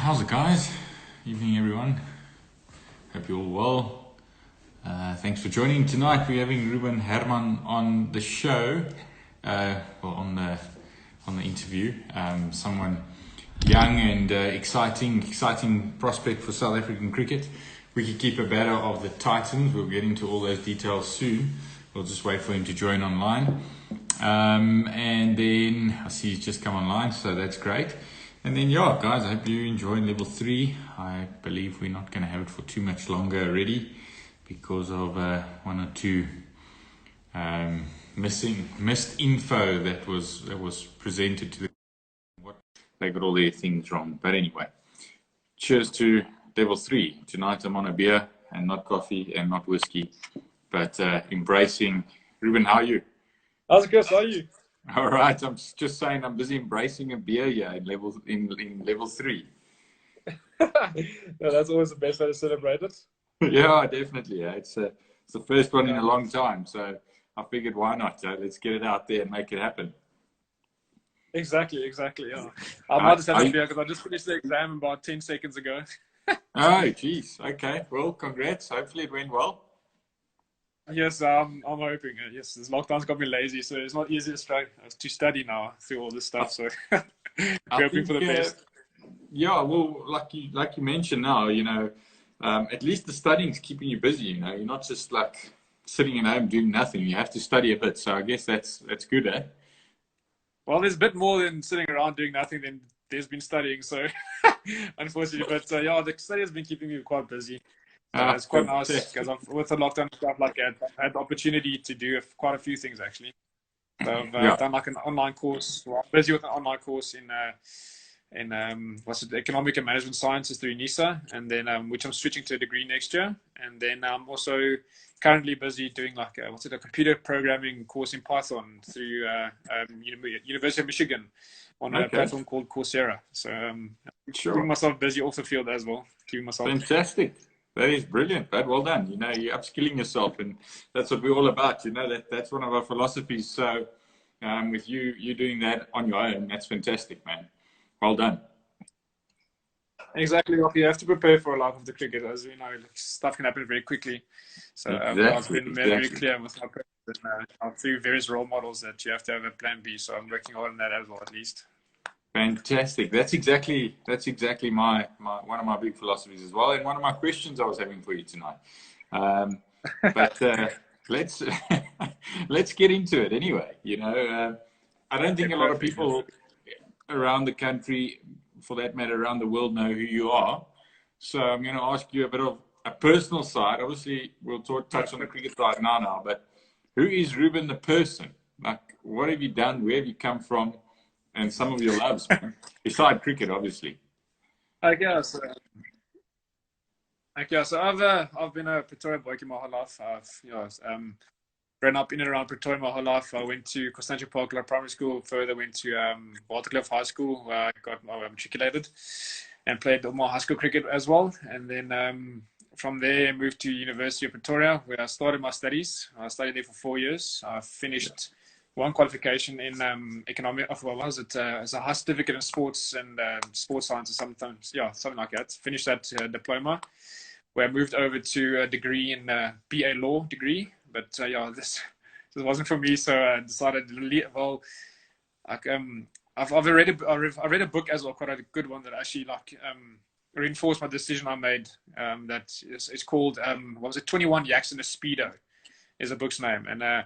How's it, guys? Evening, everyone. Hope you're all well. Thanks for joining tonight. We're having Rubin Hermann on the show, on the interview. Someone young and exciting prospect for South African cricket. Wicketkeeper batter of the Titans. We'll get into all those details soon. We'll just wait for him to join online. And then I see he's just come online, so that's great. And then, yeah, guys, I hope you enjoy level 3. I believe we're not going to have it for too much longer already because of one or two missed info that was presented to the what they got all their things wrong. But anyway, cheers to level 3. Tonight I'm on a beer and not coffee and not whiskey, but embracing. Rubin, how are you? How's it, Chris? How are you? All right, I'm just saying I'm busy embracing a beer here in level 3. No, that's always the best way to celebrate it. Yeah, definitely. Yeah. It's the first one in a long time, so I figured why not? Let's get it out there and make it happen. Exactly. Yeah. I might just have a beer because I just finished the exam about 10 seconds ago. Oh, geez. Okay. Well, congrats. Hopefully it went well. Yes, I'm hoping. Yes, this lockdown's got me lazy, so it's not easy to study now through all this stuff. So hoping for the best. Yeah, well, like you mentioned now, at least the studying's keeping you busy. You're not just like sitting at home doing nothing. You have to study a bit. So I guess that's good, eh? Well, there's a bit more than sitting around doing nothing than there's been studying. So unfortunately, but yeah, the study has been keeping me quite busy. So it's quite nice because with the lockdown and stuff like that, I had the opportunity to do quite a few things actually. So I've done like an online course. Well, I'm busy with an online course in economic and management sciences through NISA, and then which I'm switching to a degree next year. And then I'm also currently busy doing like a computer programming course in Python through University of Michigan on a platform called Coursera. So keeping myself busy off the field as well. Keeping myself fantastic. That is brilliant, but well done. You're upskilling yourself, and that's what we're all about. That's one of our philosophies. So, with you doing that on your own, that's fantastic, man. Well done. Exactly. You have to prepare for a life of the cricket, as you know, stuff can happen very quickly. So I've been very clear with my parents through various role models that you have to have a plan B. So I'm working hard on that as well, at least. Fantastic. That's exactly my one of my big philosophies as well, and one of my questions I was having for you tonight. But let's let's get into it anyway. I don't think a lot of people around the country, for that matter, around the world, know who you are. So I'm going to ask you a bit of a personal side. Obviously, we'll touch on the cricket side now, but who is Rubin the person? Like, what have you done? Where have you come from? And some of your loves, beside cricket, obviously. I guess. So I've been a Pretoria boy my whole life. I've grown up in and around Pretoria my whole life. I went to Constantia Park Primary School. Further went to Waterkloof High School, where I got matriculated, and played all my high school cricket as well. And then from there, I moved to University of Pretoria, where I started my studies. I studied there for 4 years. I finished one qualification in economic. Well, was it as a high certificate in sports and sports science, or something like that. Finished that diploma, where I moved over to a degree in BA law degree. But this wasn't for me, so I decided to leave. Well, like I read a book as well, quite a good one that actually reinforced my decision I made. That is called 21 Yaks in a Speedo, is a book's name. And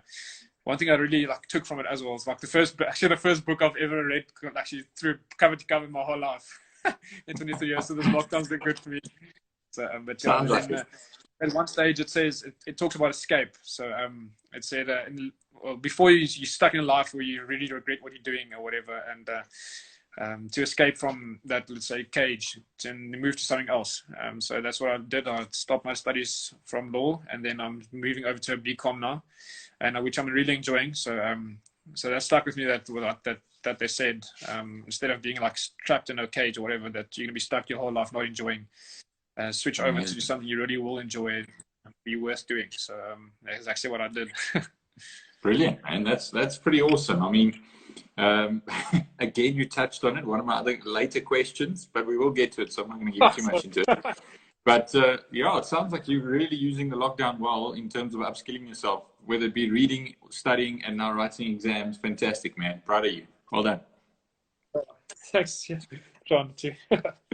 one thing I really took from it as well is the first book I've ever read, actually through cover to cover my whole life in 23 years. So this lockdown's been good for me. So, at one stage it says it talks about escape. So it said before you're stuck in a life where you really regret what you're doing or whatever, and to escape from that, let's say, cage and move to something else. So that's what I did. I stopped my studies from law, and then I'm moving over to a BCom now, and which I'm really enjoying. So that stuck with me, that they said instead of being trapped in a cage or whatever, that you're gonna be stuck your whole life not enjoying, switch over to something you really will enjoy and be worth doing. So that's actually what I did. Brilliant, man. That's pretty awesome. I mean, Um, again, you touched on it, one of my other later questions, but we will get to it, so I'm not going to give too much into it. But yeah, it sounds like you're really using the lockdown well in terms of upskilling yourself, whether it be reading, studying, and now writing exams. Fantastic, man. Proud of you. Well done. Thanks, yeah. Trying to.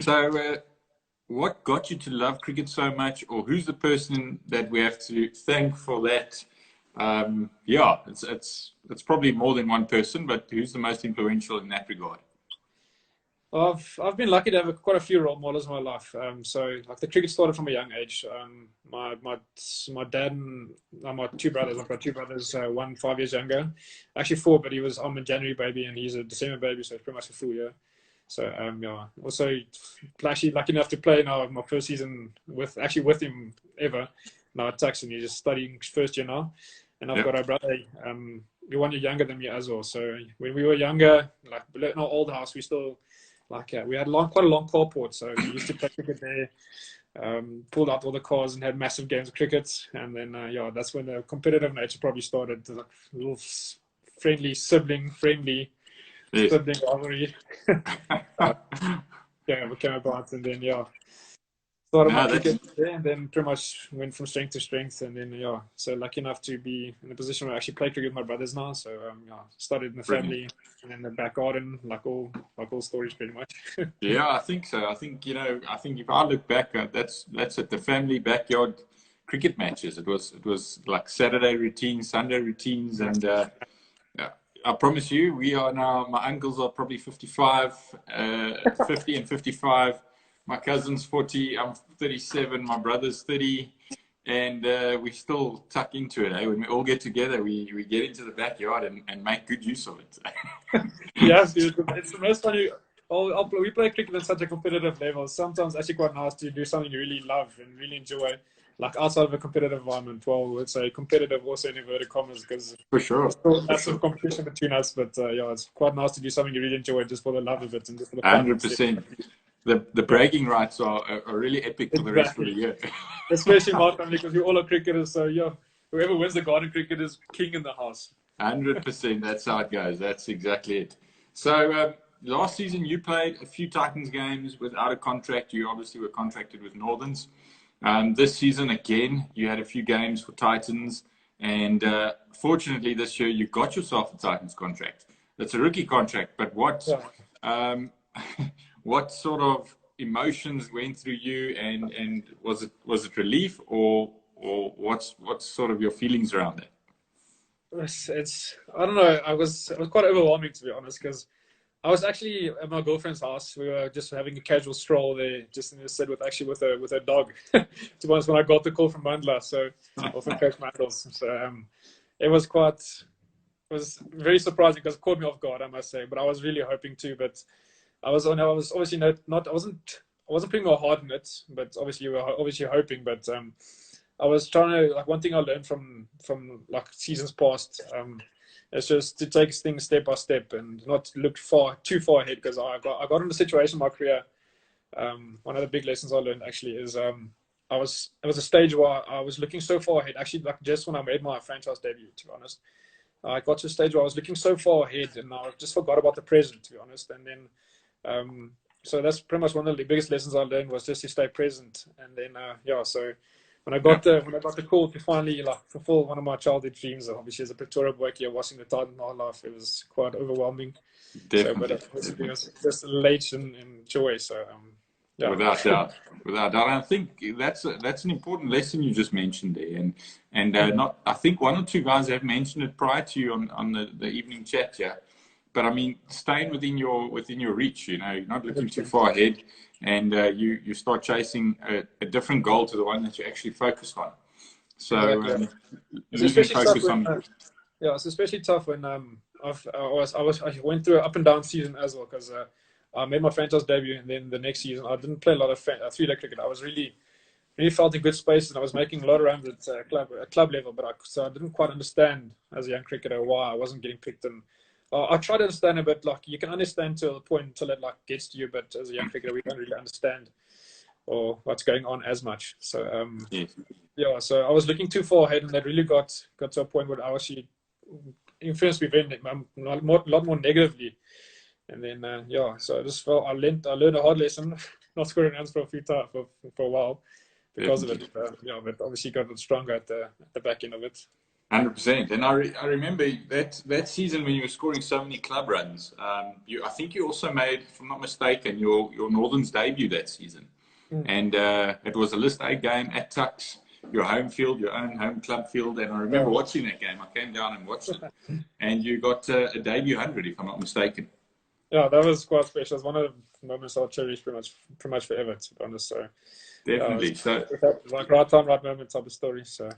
So, what got you to love cricket so much, or who's the person that we have to thank for that? Yeah, it's probably more than one person, but who's the most influential in that regard? I've been lucky to have quite a few role models in my life. So like the cricket started from a young age. My dad and my two brothers. I've got two brothers, one 5 years younger, actually four, but I'm a January baby and he's a December baby, so it's pretty much a full year. So yeah, also actually lucky enough to play now my first season with him ever. Now at Tucson, he's just studying first year now, and I've got a brother. You're 1 year younger than me as well. So when we were younger, like in our old house, we still we had quite a long carport, so we used to play cricket there. Pulled out all the cars and had massive games of cricket, and then yeah, that's when the competitive nature probably started. Like little sibling rivalry. Yeah, became about, and then yeah, started my cricket there, and then pretty much went from strength to strength, and then yeah, so lucky enough to be in a position where I actually play cricket with my brothers now. So yeah, started in the family and then the back garden, like all stories pretty much. Yeah, I think so. I think I think if I look back, that's at the family backyard cricket matches. It was like Saturday routines, Sunday routines, and yeah, I promise you, we are now. My uncles are probably 55, 50 and 55. My cousin's 40. I'm 37. My brother's 30. And we still tuck into it. Eh? When we all get together, we get into the backyard and make good use of it. Yes, dude, it's the most funny. We play cricket at such a competitive level. Sometimes actually quite nice to do something you really love and really enjoy, like outside of a competitive environment. Well, let's say competitive also in inverted commas, because for sure, there's still massive competition between us. But yeah, it's quite nice to do something you really enjoy just for the love of it and just for the fun. 100%. The bragging rights are really epic for the rest of the year. Especially my family, because we all are cricketers. So yeah, whoever wins the garden cricket is king in the house. 100%. That's how it goes. That's exactly it. So last season you played a few Titans games without a contract. You obviously were contracted with Northerns. This season again, you had a few games for Titans, and fortunately this year you got yourself a Titans contract. It's a rookie contract, but what what sort of emotions went through you, and was it relief or what's sort of your feelings around it? It's I don't know. It was quite overwhelming, to be honest, because I was actually at my girlfriend's house. We were just having a casual stroll there, just in the set with a dog. To be honest, when I got the call from Mandla, so from Coach Mandels, so it was very surprising because it caught me off guard, I must say. But I was really hoping to. But I was obviously not I wasn't putting my heart in it, but obviously we were obviously hoping. But I was trying to, like, one thing I learned from like seasons past, is just to take things step by step and not look too far ahead, because I got in a situation in my career. One of the big lessons I learned actually is it was a stage where I was looking so far ahead. Actually, like just when I made my franchise debut, to be honest, I got to a stage where I was looking so far ahead and I just forgot about the present, to be honest. And then so that's pretty much one of the biggest lessons I learned, was just to stay present. And then yeah, so when I got the call to finally like fulfill one of my childhood dreams, obviously as a Pretoria boy here, watching the Titans my life, it was quite overwhelming. Definitely. So, but it was just elation and joy. So yeah. Without doubt. I think that's an important lesson you just mentioned there, and not, I think one or two guys have mentioned it prior to you on the evening chat, yeah. But I mean, staying within your reach, you're not looking too far ahead, and you start chasing a different goal to the one that you actually focused on. So losing focus on. Yeah, it's especially tough when I went through an up and down season as well, because I made my franchise debut, and then the next season I didn't play a lot of three-day cricket. I was really felt in good space, and I was making a lot of runs at club level, but I didn't quite understand as a young cricketer why I wasn't getting picked. And I try to understand a bit, like you can understand to a point until it like gets to you, but as a young cricketer, we don't really understand or what's going on as much. So yeah, so I was looking too far ahead, and that really got to a point where I actually influenced me very a lot more negatively. And then so I just felt I learned a hard lesson, not scoring runs for a while because Definitely. of it. But obviously got a bit stronger at the back end of it. 100%. And I remember that season when you were scoring so many club runs. I think you also made, if I'm not mistaken, your Northerns debut that season. And it was a List A game at Tucks, your home field, your own home club field. And I remember watching that game. I came down and watched it. And you got a debut 100, if I'm not mistaken. Yeah, that was quite special. It was one of the moments I'll cherish pretty much forever, to be honest. So definitely. So like right time, right moment type of story. So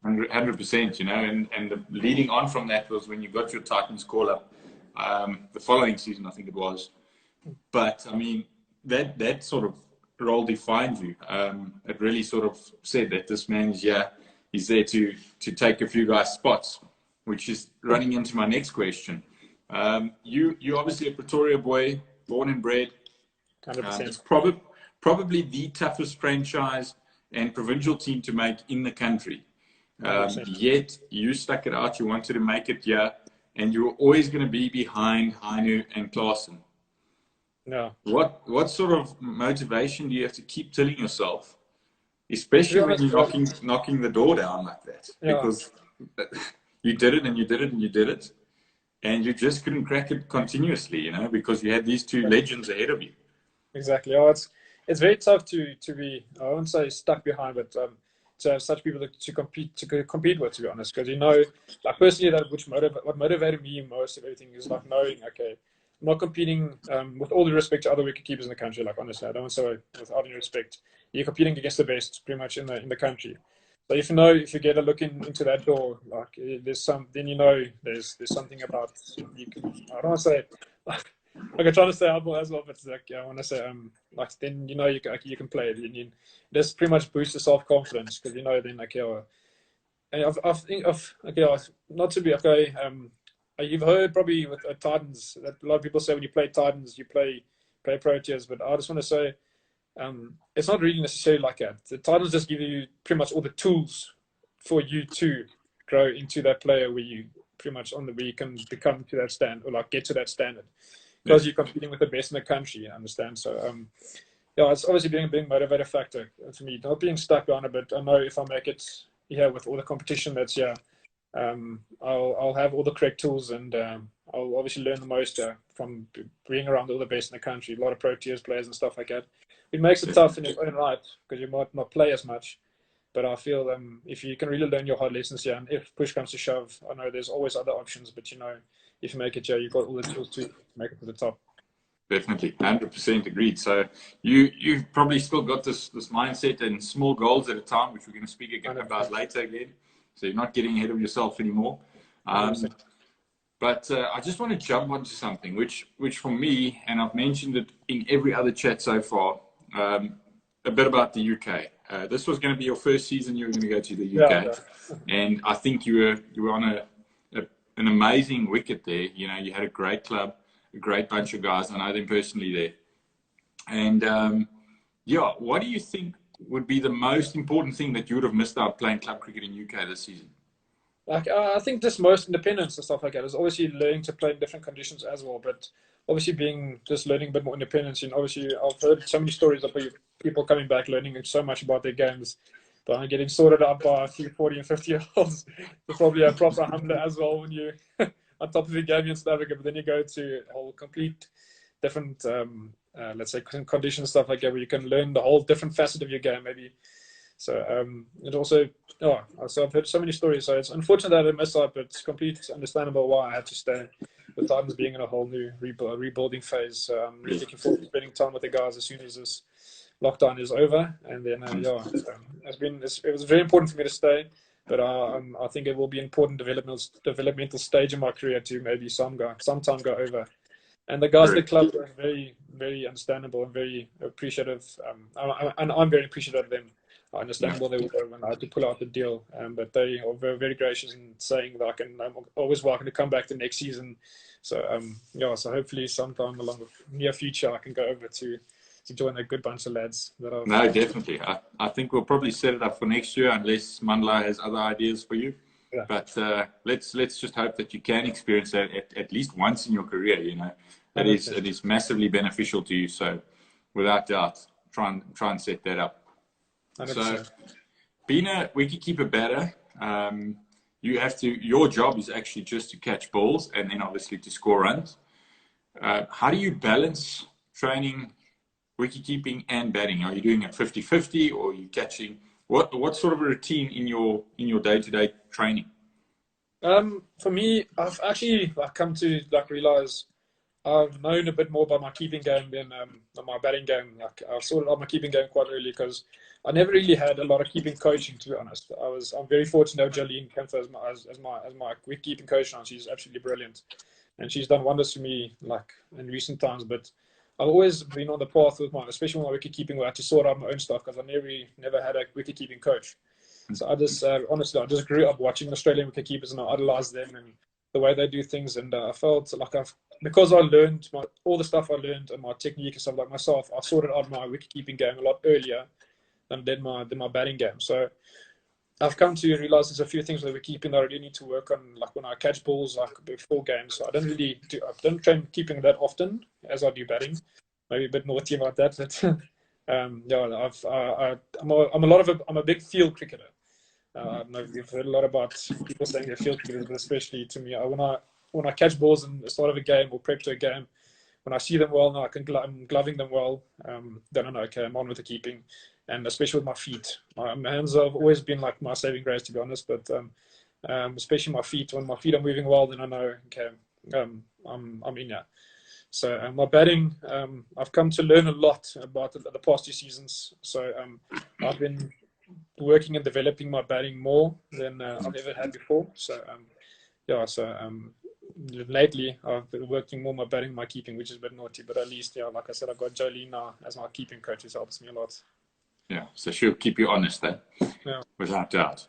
100%, and the leading on from that was when you got your Titans call up the following season, I think it was. But I mean, that sort of role defined you. It really sort of said that this man is he's there to take a few guys' spots, which is running into my next question. You're obviously a Pretoria boy, born and bred. 100%. It's probably the toughest franchise and provincial team to make in the country. Yet you stuck it out. You wanted to make it and you were always going to be behind Heinu and Klaasen. No. What sort of motivation do you have to keep telling yourself, especially when you're knocking the door down like that? Yeah. Because you did it and you did it and you did it, and you just couldn't crack it continuously, because you had these two legends ahead of you. Exactly. Oh, it's very tough to be, I won't say stuck behind, but to have such people to compete with, to be honest. Because like personally, what motivated me most of everything is like knowing, okay, I'm not competing with all due respect to other wicketkeepers in the country. Like honestly, I don't want to say without any respect. You're competing against the best pretty much in the country. So if you get a look into that door, like there's something about you can. I don't want to say. Like I'm trying to say humble as well, but it's like I want to say then you can play it. And this pretty much boosts the self confidence because then and I think not to be okay. You've heard probably with Titans that a lot of people say when you play Titans you play Proteas, but I just want to say it's not really necessarily like that. The Titans just give you pretty much all the tools for you to grow into that player where you pretty much where you can become to that stand or like get to that standard. Because you're competing with the best in the country, I understand. So, it's obviously being a big motivator factor for me. Not being stuck on it, but I know if I make it here with all the competition that's here, I'll have all the correct tools and I'll obviously learn the most from being around all the best in the country. A lot of Proteas players and stuff like that. It makes it tough in its own right because you might not play as much. But I feel if you can really learn your hard lessons here, and if push comes to shove, I know there's always other options, but if you make it here, you've got all the tools to make it to the top. Definitely, 100% agreed. So you've probably still got this mindset and small goals at a time, which we're going to speak about later again. So you're not getting ahead of yourself anymore. But I just want to jump onto something, which for me, and I've mentioned it in every other chat so far, a bit about the UK. This was going to be your first season you were going to go to the UK. And I think you were on an amazing wicket there. You had a great club, a great bunch of guys. I know them personally there. And what do you think would be the most important thing that you would have missed out playing club cricket in UK this season? Like I think just most independence and stuff like that is obviously learning to play in different conditions as well, but obviously learning a bit more independence. And obviously I've heard so many stories of people coming back learning so much about their games, but getting sorted out by a few 40 and 50-year-olds. It's probably a proper handler as well when you on top of your game in South Africa, but then you go to a whole complete different let's say condition stuff like that where you can learn the whole different facet of your game maybe. So it also so I've heard so many stories. So it's unfortunate that I missed out, but it's completely understandable why I had to stay. With Titans being in a whole new rebuilding phase. So I'm really looking forward to spending time with the guys as soon as this lockdown is over. And then it was very important for me to stay. But I think it will be an important developmental stage in my career to maybe sometime go over. And the guys at the club are very, very understandable and very appreciative. And I'm very appreciative of them. I understand what they were when I had to pull out the deal, but they are very, very gracious in saying that I'm always welcome to come back the next season. So so hopefully sometime along the near future I can go over to join a good bunch of lads. No, definitely. I think we'll probably set it up for next year unless Mandla has other ideas for you. Yeah, But let's just hope that you can experience that at least once in your career. It 100%. is massively beneficial to you. So without doubt, try and set that up. So 100%. being a wicketkeeper batter, your job is actually just to catch balls and then obviously to score runs. How do you balance training, wicketkeeping and batting? Are you doing it 50-50 or are you catching? What sort of a routine in your day-to-day training? For me, I've actually come to realize I've known a bit more about my keeping game than my batting game. I've sorted out my keeping game quite early because I never really had a lot of keeping coaching, to be honest. I'm very fortunate to have Jolene Kempfer as my wicket keeping coach now. She's absolutely brilliant, and she's done wonders for me in recent times. But I've always been on the path with especially with my wicket keeping, where I had to sort out my own stuff because I never had a wicket keeping coach. So I just honestly, I just grew up watching Australian wicket keepers and I idolized them and the way they do things. And I felt like because I learned all the stuff I learned and my technique and stuff like myself, I sorted out my wicket keeping game a lot earlier than did my batting game. So I've come to realize there's a few things with wicket keeping that I really need to work on, like when I catch balls before games. So I don't train keeping that often as I do batting. Maybe a bit naughty about that, but yeah, I'm a big field cricketer. I know we've heard a lot about people saying they're field cricketers, but especially to me, when I catch balls in the start of a game or prep to a game, when I see them well, now I'm gloving them well. Then I know, okay, I'm on with the keeping, and especially with my feet. My hands have always been like my saving grace, to be honest. But especially my feet, when my feet are moving well, then I know, okay, I'm in there. So my batting, I've come to learn a lot about the past 2 seasons. So I've been working and developing my batting more than I've ever had before. So yeah, so lately I've been working more my batting, my keeping, which is a bit naughty, but at least like I said, I've got Jolene now as my keeping coach, which helps me a lot. Yeah, so she'll keep you honest then. Yeah. Without doubt,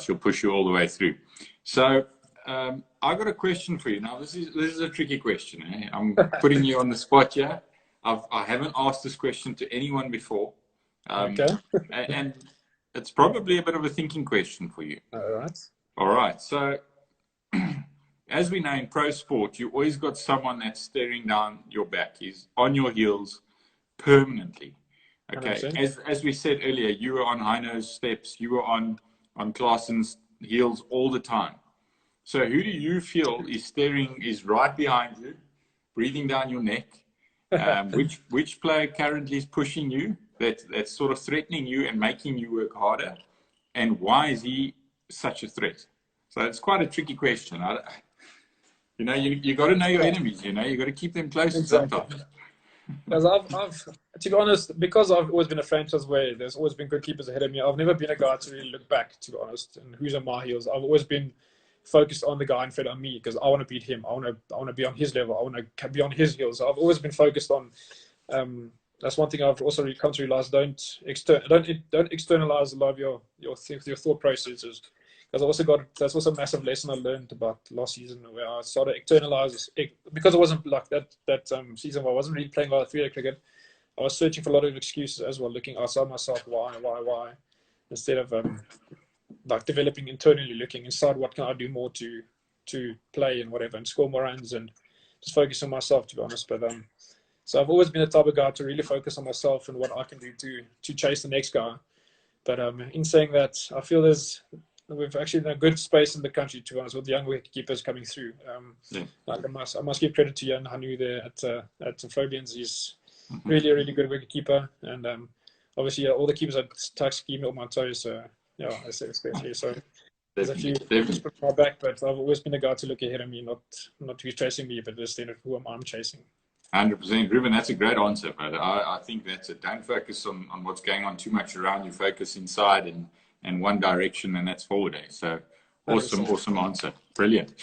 she'll push you all the way through. So I've got a question for you now. This is a tricky question. I'm putting you on the spot here. I haven't asked this question to anyone before, Okay. and it's probably a bit of a thinking question for you. All right. All right. So as we know in pro sport, you always got someone that's staring down your back. He's on your heels permanently. Okay. 100%. As we said earlier, you were on Heino's steps. You were on Claessen's heels all the time. So who do you feel is right behind you, breathing down your neck? Which player currently is pushing you, that's sort of threatening you and making you work harder? And why is he such a threat? So it's quite a tricky question. You got to know your enemies. You got to keep them close Exactly. sometimes. Because I've, to be honest, because I've always been a franchise where there's always been good keepers ahead of me. I've never been a guy to really look back, to be honest, and who's on my heels. I've always been focused on the guy in front of me because I want to beat him. I want to be on his level. I want to be on his heels. So I've always been focused on. That's one thing I've also come to realize. Don't externalize a lot of your thought processes. Because that's also a massive lesson I learned about last season where I started externalize because it wasn't like that season where I wasn't really playing a lot of 3-day cricket. I was searching for a lot of excuses as well, looking outside myself, why, instead of developing internally, looking inside what can I do more to play and whatever and score more runs and just focus on myself, to be honest. But so I've always been the type of guy to really focus on myself and what I can do to chase the next guy. But in saying that, I feel we've actually in a good space in the country, to be honest, with the young wicketkeepers coming through. I must give credit to Jan Hanu there at Phobians. He's really, really good wicketkeeper, and obviously all the keepers at Tuck's keep me on my toes. So yeah, I say especially. So there's a few just put my back, but I've always been a guy to look ahead of me, not who's chasing me, but just who I'm chasing. 100%. Ruben, that's a great answer, brother. I think that's it. Don't focus on what's going on too much around you. Focus inside and one direction, and that's forward. So awesome answer. Brilliant.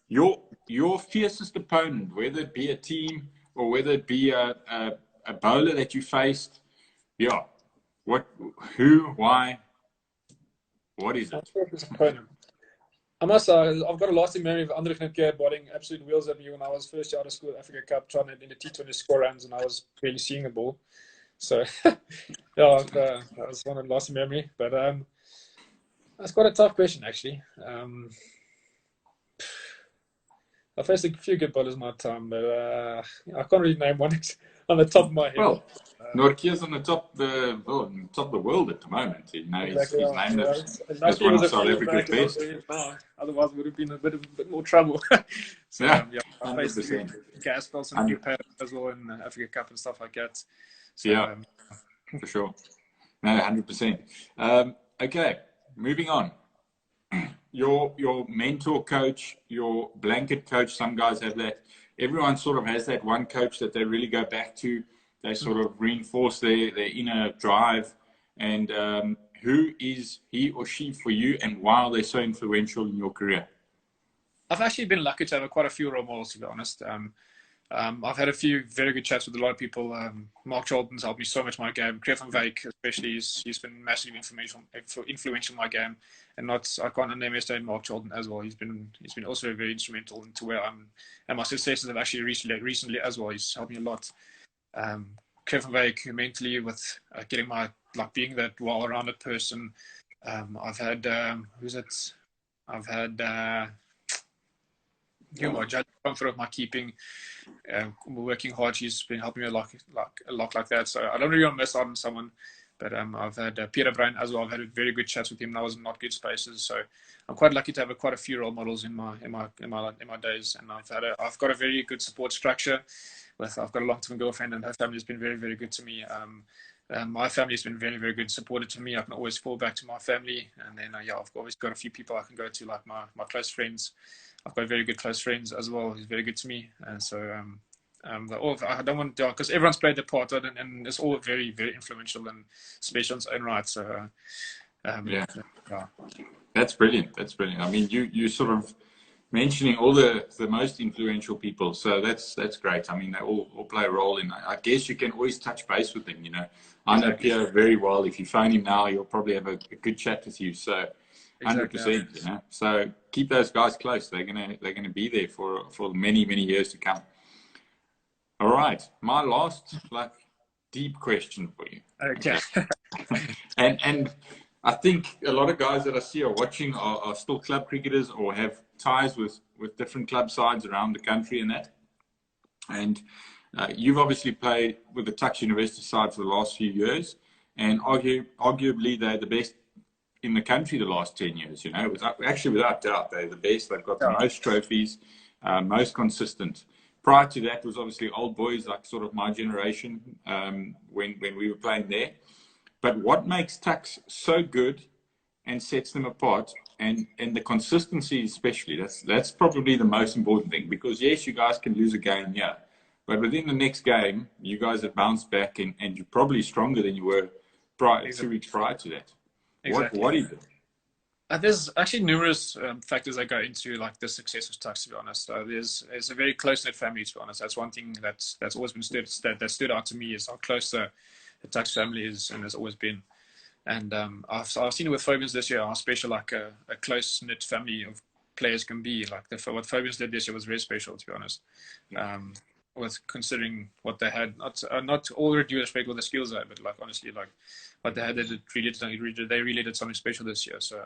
Your fiercest opponent, whether it be a team or whether it be a bowler that you faced, yeah. Who, why, what is it? I must say, I've got a lasting memory of Andre van Keer batting absolute wheels at me when I was first year out of school, Africa Cup, trying to in the T20 score runs, and I was barely seeing the ball. So, yeah, that was one of the lasting memory. But That's quite a tough question, actually. I faced a few good bowlers in my time, but I can't really name one on the top of my head. Well, Nortje's on the top of the world at the moment. You know, Exactly. he's named as Lucky it one was of a few South years Africa's back and not best. where he is now. Otherwise, it would have been a bit more trouble. So, Yeah, I faced a few 100%. gas spells and a few pairs as well in Africa Cup and stuff like that. So, Yeah, for sure. No, 100%. Okay, moving on. Your mentor coach, your blanket coach, some guys have that. Everyone sort of has that one coach that they really go back to. They sort of reinforce their inner drive. And who is he or she for you, and why are they so influential in your career? I've actually been lucky to have quite a few role models, to be honest. I've had a few very good chats with a lot of people. Mark Jordan's helped me so much in my game. Craig van Wyk, especially, he's been massively influential in my game. And I can't underestimate Mark Jordan as well. He's been also very instrumental into where I'm, and my successes have actually recently as well. He's helped me a lot. Craig van Wyk mentally with getting being that well-rounded person. I've had I've had my judge comfort of my keeping. Working hard, she's been helping me a lot like that. So I don't really want to miss out on someone. But I've had Peter Brown as well. I've had very good chats with him. I was in not good spaces, so I'm quite lucky to have quite a few role models in my days. And I've got a very good support structure. I've got a long-term girlfriend, and her family has been very, very good to me. My family has been very, very good, supported to me. I can always fall back to my family, and then I've always got a few people I can go to, like my close friends. I've got very good close friends as well, who's very good to me, and so I don't want to, because everyone's played their part, and it's all very, very influential and special in its own right. So yeah, that's brilliant. That's brilliant. I mean, you sort of mentioning all the most influential people, so that's great. I mean, they all play a role in. I guess you can always touch base with them. You know, I know Pierre very well. If you phone him now, he'll probably have a good chat with you. So. 100%, you know. So keep those guys close. They're gonna be there for many years to come. All right, my last deep question for you. Okay. and I think a lot of guys that I see are watching are still club cricketers or have ties with different club sides around the country and that. And you've obviously played with the Tuks University side for the last few years, and arguably they're the best in the country the last 10 years, you know, without doubt, they're the best. They've got the most trophies, most consistent. Prior to that was obviously old boys, like sort of my generation, when we were playing there. But what makes Tuks so good and sets them apart, and the consistency especially, that's probably the most important thing, because yes, you guys can lose a game, yeah, but within the next game, you guys have bounced back and you're probably stronger than you were 2 weeks prior to that. Exactly. What is it? There's actually numerous factors that go into the success of Tuks. To be honest, there's a very close knit family. To be honest, that's one thing that's always been stood out to me, is how close the Tuks family is and has always been. And I've seen it with Phobians this year, how special a close knit family of players can be. What Phobians did this year was very special, to be honest. With considering what they had, not all due respect what the skills are, but honestly, what they had, they really did something special this year. So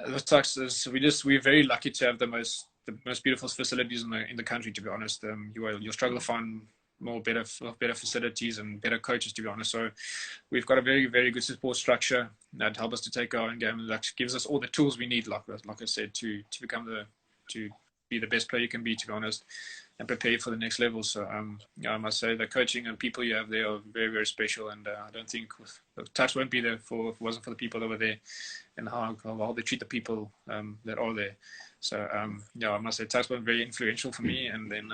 with Tuks, we're very lucky to have the most beautiful facilities in the country. To be honest, you'll struggle to find better facilities and better coaches, to be honest. So we've got a very, very good support structure that helps us to take our own game, and that gives us all the tools we need, like I said, to be the best player you can be, to be honest, and prepare you for the next level. So I must say the coaching and people you have there are very, very special, and I don't think the Tuks won't be there if it wasn't for the people over there and how they treat the people that are there. So I must say Tuks were very influential for me, and then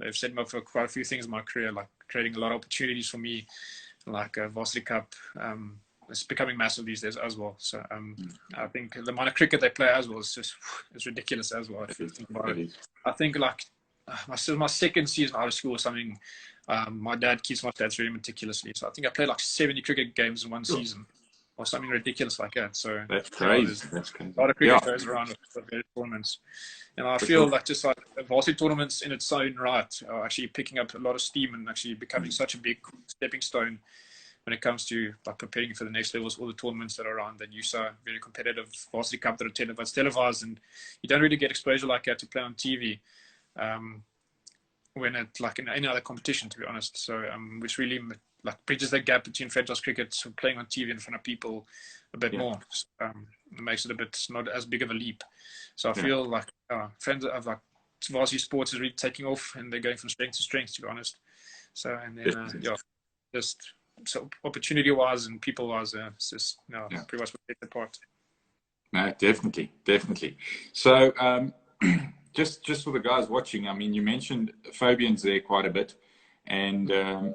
they've set me up for quite a few things in my career, like creating a lot of opportunities for me, like Varsity Cup. It's becoming massive these days as well. So I think the amount of cricket they play as well is just it's ridiculous as well. If you think about it, I think my second season out of school or something, my dad keeps my stats very meticulously. So I think I played 70 cricket games in one season, or something ridiculous like that. So that's crazy. That's crazy. A lot of cricket goes around with various tournaments, and I feel just varsity tournaments in its own right are actually picking up a lot of steam and actually becoming such a big stepping stone when it comes to like preparing for the next levels, all the tournaments that are around. Then you saw very competitive varsity cup that are televised, and you don't really get exposure like that to play on TV. When it like in any other competition, to be honest. So which really like bridges that gap between franchise cricket and playing on TV in front of people a bit more. It makes it a bit not as big of a leap. So I feel like friends of like varsity sports is really taking off, and they're going from strength to strength, to be honest. So and then just so opportunity wise and people wise, it's just pretty much what takes apart. No, definitely. So just for the guys watching, I mean, you mentioned Fabian's there quite a bit, and I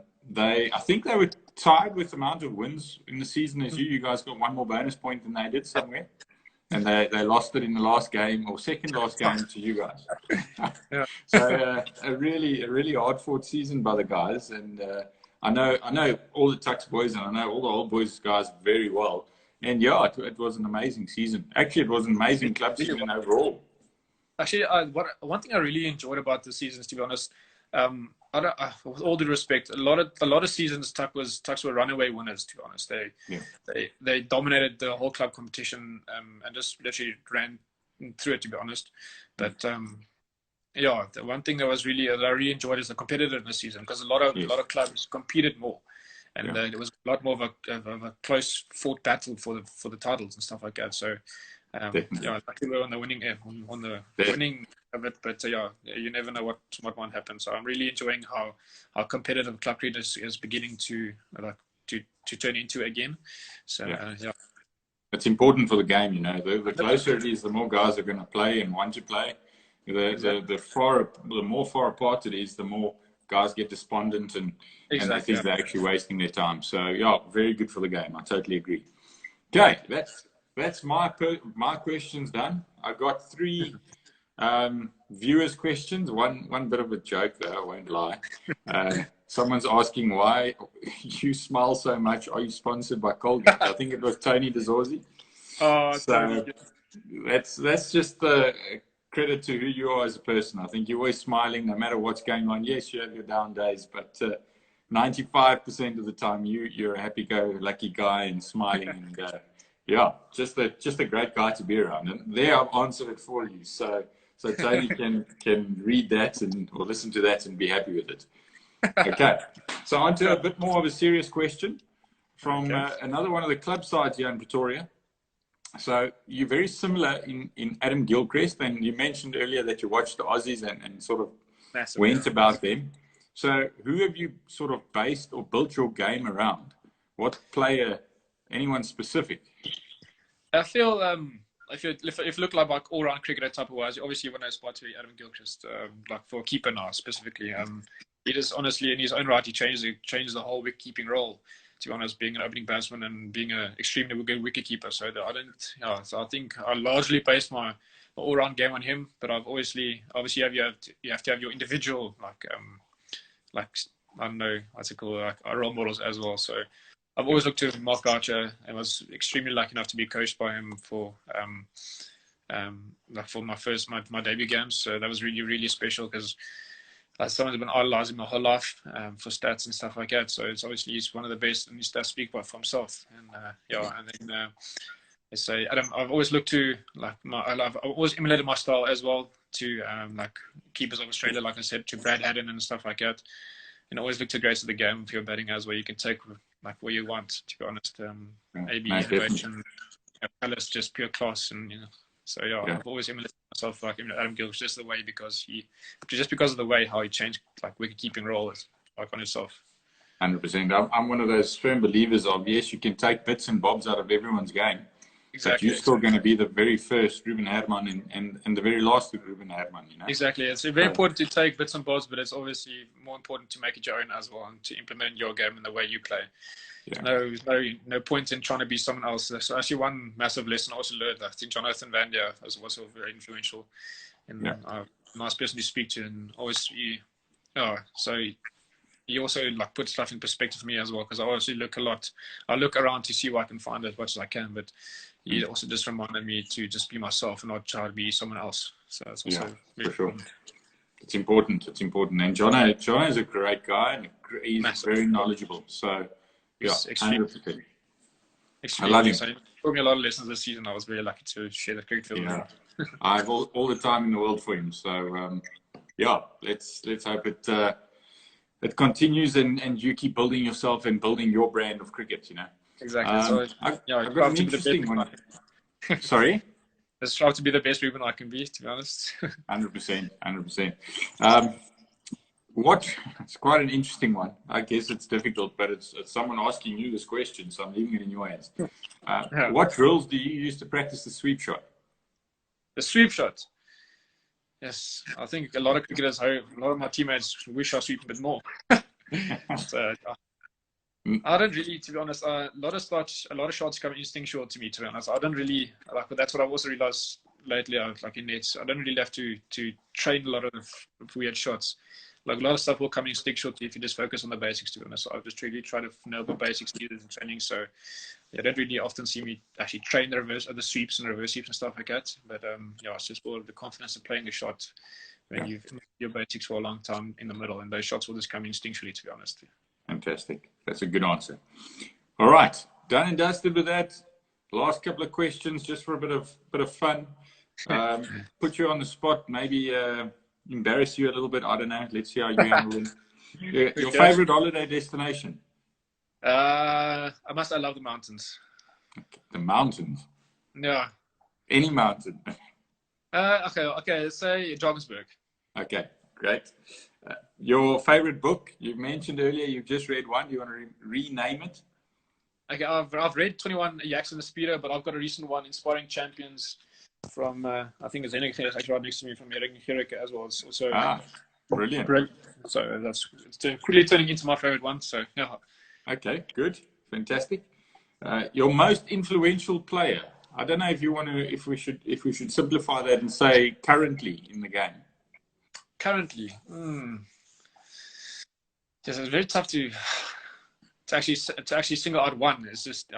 think they were tied with the amount of wins in the season as you. You guys got one more bonus point than they did somewhere, and they lost it in the last game or second last game to you guys. So a really hard fought season by the guys, and I know all the Tux boys, and I know all the old boys guys very well. And it was an amazing season. Actually, it was an amazing club season overall. Actually, one thing I really enjoyed about the seasons, to be honest, with all due respect, a lot of seasons Tux were runaway winners. To be honest, they dominated the whole club competition and just literally ran through it. To be honest, but the one thing that I really enjoyed is the competitiveness season, because a lot of clubs competed more. And there was a lot more of a close fought battle for the titles and stuff like that. So, luckily we're on the winning of it. But you never know what might happen. So I'm really enjoying how competitive club cricket is beginning to turn into again. So it's important for the game. You know, the closer it is, the more guys are going to play and want to play. The more far apart it is, the more guys get despondent and they think they're actually wasting their time. So very good for the game. I totally agree. Okay, that's my questions done. I got 3 viewers' questions. One bit of a joke though, I won't lie. Someone's asking why you smile so much. Are you sponsored by Colgate? I think it was Tony DeZorzi. So that's just the credit to who you are as a person. I think you're always smiling no matter what's going on. Yes, you have your down days, but 95% of the time you're a happy-go-lucky guy and smiling, and just a great guy to be around. And there I've answered it for you. So Tony can read that or listen to that and be happy with it. Okay, so on to a bit more of a serious question from another one of the club sides here in Pretoria. So you're very similar in Adam Gilchrist, and you mentioned earlier that you watched the Aussies and sort of went about them. So who have you sort of based or built your game around? What player, anyone specific? I feel if you look like all-round cricketer type of wise, obviously you want to aspire to Adam Gilchrist, like for a keeper now specifically. He just honestly, in his own right, he changed the whole wicket-keeping role, to be honest, being an opening batsman and being an extremely good wicketkeeper. So so I think I largely based my all-round game on him. But I've obviously you have to have your individual like I don't know what's it called, like role models as well. So I've always looked to Mark Archer and was extremely lucky enough to be coached by him for my debut games. So that was really, really special, because someone's been idolizing my whole life for stats and stuff like that. So it's obviously he's one of the best, and his stats speak for himself. And and then I say Adam, I've always looked to I've always emulated my style as well to like keepers of Australia, like I said, to Brad Haddon and stuff like that. And always look to greats of the game for your batting as well. You can take like where you want, to be honest. AB innovation, Palace, just pure class, and So I've always emulated myself like Adam Gilchrist just because of the way how he changed like wicket keeping role like on himself. 100%. I'm one of those firm believers of, yes, you can take bits and bobs out of everyone's game. Exactly. But you're still going to be the very first Rubin Hermann and the very last Rubin Hermann, Exactly. It's very important to take bits and bobs, but it's obviously more important to make it your own as well and to implement your game in the way you play. Yeah. No point in trying to be someone else. So actually one massive lesson I also learned, I think Jonathan Van Der was also very influential and a nice person to speak to, and always he also like puts stuff in perspective for me as well, because I obviously I look around to see where I can find as much as I can, but he also just reminded me to just be myself and not try to be someone else. So that's also for sure. It's important. And Jono is a great guy, and he's very knowledgeable. So Yeah, It's extremely, 100%. I extremely love good. him. So he taught me a lot of lessons this season. I was very lucky to share the cricket field with him. I have all the time in the world for him. So yeah, let's hope it continues and you keep building yourself and building your brand of cricket. Exactly. So I've I got strive an to be the best interesting Ruben I one. can. Sorry. I strive to be the best Ruben I can be. To be honest. 100%. 100%. It's quite an interesting one. I guess it's difficult, but it's someone asking you this question, so I'm leaving it in your hands. Yeah. What drills do you use to practice the sweep shot? The sweep shot. Yes, I think a lot of cricketers, a lot of my teammates wish I sweep a bit more. So I don't really, to be honest. A lot of shots come instinctual to me. To be honest, I don't really like. But that's what I've also realized lately. Like in nets, I don't really have to train a lot of weird shots. Like a lot of stuff will come instinctual to you if you just focus on the basics. To be honest, so I've just really tried to know the basics needed in training. So you don't really often see me actually train the sweeps and reverse sweeps and stuff like that. But yeah, it's just all of the confidence of playing the shot when you've your basics for a long time in the middle, and those shots will just come instinctually. To be honest. Fantastic. That's a good answer. All right, done and dusted with that. Last couple of questions, just for a bit of fun. Put you on the spot, maybe embarrass you a little bit. I don't know. Let's see how you handle it. Your favorite holiday destination? I love the mountains. The mountains. Yeah. Any mountain. Okay. Let's say Johannesburg. Okay, great. Your favorite book? You mentioned earlier you've just read one. You want to rename it? Okay, I've read 21 Yaks in the Speedo, but I've got a recent one, Inspiring Champions, from I think it's actually right next to me, from Erik as well. It's also brilliant. So it's quickly turning into my favorite one. So yeah. Okay, good, fantastic. Your most influential player? I don't know if you want to, if we should simplify that and say currently in the game. Currently, yes, it's very tough to actually single out one. It's just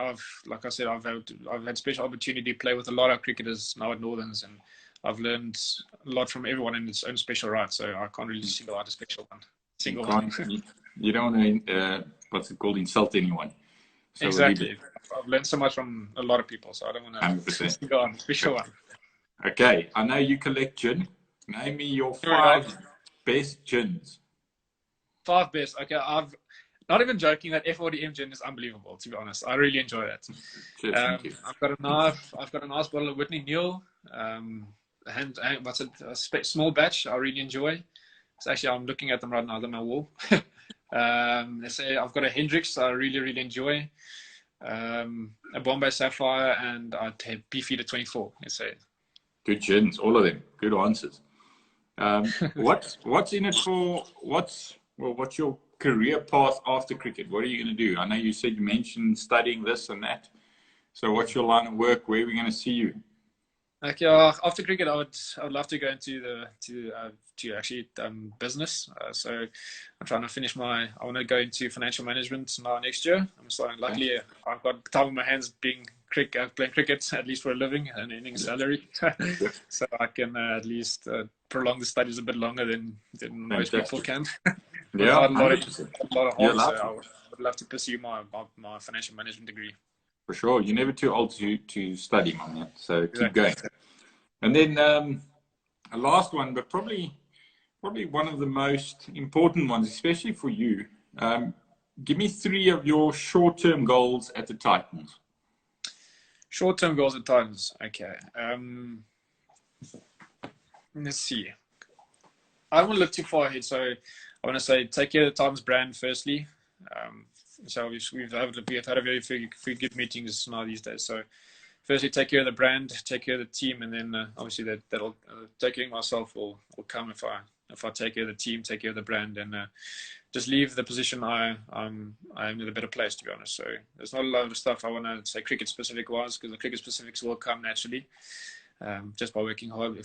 like I said, I've had special opportunity to play with a lot of cricketers now at Northerns, and I've learned a lot from everyone in its own special right. So I can't really single out a special one. You don't want to what's it called, insult anyone. So exactly. I've learned so much from a lot of people, so I don't want to single out a special one. Okay, I know you collect gin. Name me your 5 best gins. 5 best. Okay, I've not even joking that F40M gin is unbelievable. To be honest, I really enjoy that. Cheers, thank you. I've got a nice bottle of Whitney Neal. What's it? A small batch. I really enjoy. So actually, I'm looking at them right now on my wall. Let's say I've got a Hendrix. I really enjoy. A Bombay Sapphire, and I'd have Beefeater 24. Let's say. Good gins, all of them. Good answers. What's in it for? What's your career path after cricket? What are you going to do? I know you mentioned studying this and that. So what's your line of work? Where are we going to see you? Okay, after cricket, I would love to go into business. So I'm trying to finish I want to go into financial management now next year. I'm starting. Luckily, I've got time on my hands playing cricket, at least for a living and earning salary. So I can at least prolong the studies a bit longer than most people can. Yeah, a lot of hard, so I would love to pursue my financial management degree. For sure. You're never too old to study, my man. So keep going. And then a last one, but probably one of the most important ones, especially for you. Give me 3 of your short-term goals at the Titans. Short-term goals at Titans. Okay. Let's see. I don't want to look too far ahead, so I want to say take care of the Titans brand firstly. So we've had a very few good meetings now these days. So firstly, take care of the brand, take care of the team, and then obviously that'll take care of myself will come if I take care of the team, take care of the brand, and just leave the position I'm in a better place, to be honest. So there's not a lot of stuff I want to say cricket specific wise, because the cricket specifics will come naturally just by working hard.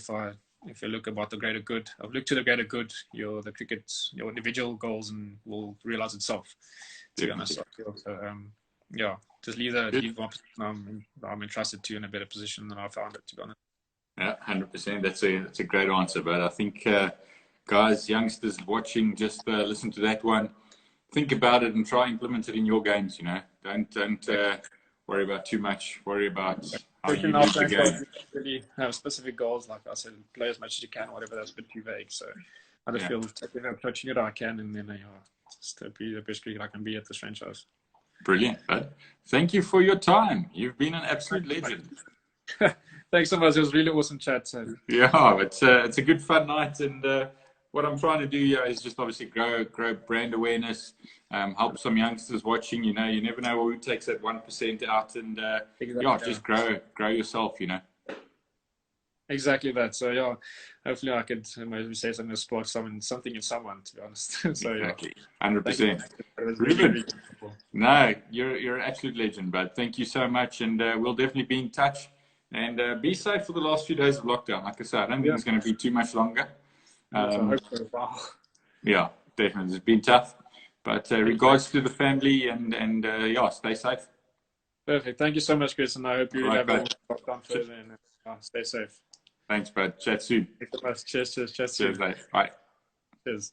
If you look about the greater good, I've looked to the greater good, your individual goals and will realize itself. To be honest, yeah, just leave my position I'm entrusted to in a better position than I found it, to be honest. Yeah, 100%. That's a great answer. But I think, guys, youngsters watching, just listen to that one. think about it and try implement it in your games. Don't worry about too much. Worry about how Especially you in our lose the franchise, game. we don't really have specific goals. Like I said, play as much as you can, whatever. That's a bit too vague. So I just Yeah. feel taking approaching it I can, and then just to be the best cricketer I can be at this franchise. Brilliant, bud. Thank you for your time. You've been an absolute legend. Thanks so much. It was really awesome chat. So. Yeah, it's a good fun night, and what I'm trying to do here is just obviously grow brand awareness, help some youngsters watching. You never know who takes that 1% out, and Exactly. just grow yourself. Exactly that. So hopefully I could maybe say something to spark something in someone. To be honest. So Exactly, thank you. 100%. It was Ruben, really cool. no, you're an absolute legend, bud. Thank you so much, and we'll definitely be in touch. And be safe for the last few days of lockdown. Like I said, I don't think it's going to be too much longer. Yes, I hope so. Wow. Yeah, definitely. It's been tough. But regards to the family and stay safe. Perfect. Thank you so much, Chris, and I hope you All really right, have a bud. lockdown further and stay safe. Thanks, bud. Chat soon. Thanks so much. Cheers. Chat Cheers, soon. mate. Bye. Cheers.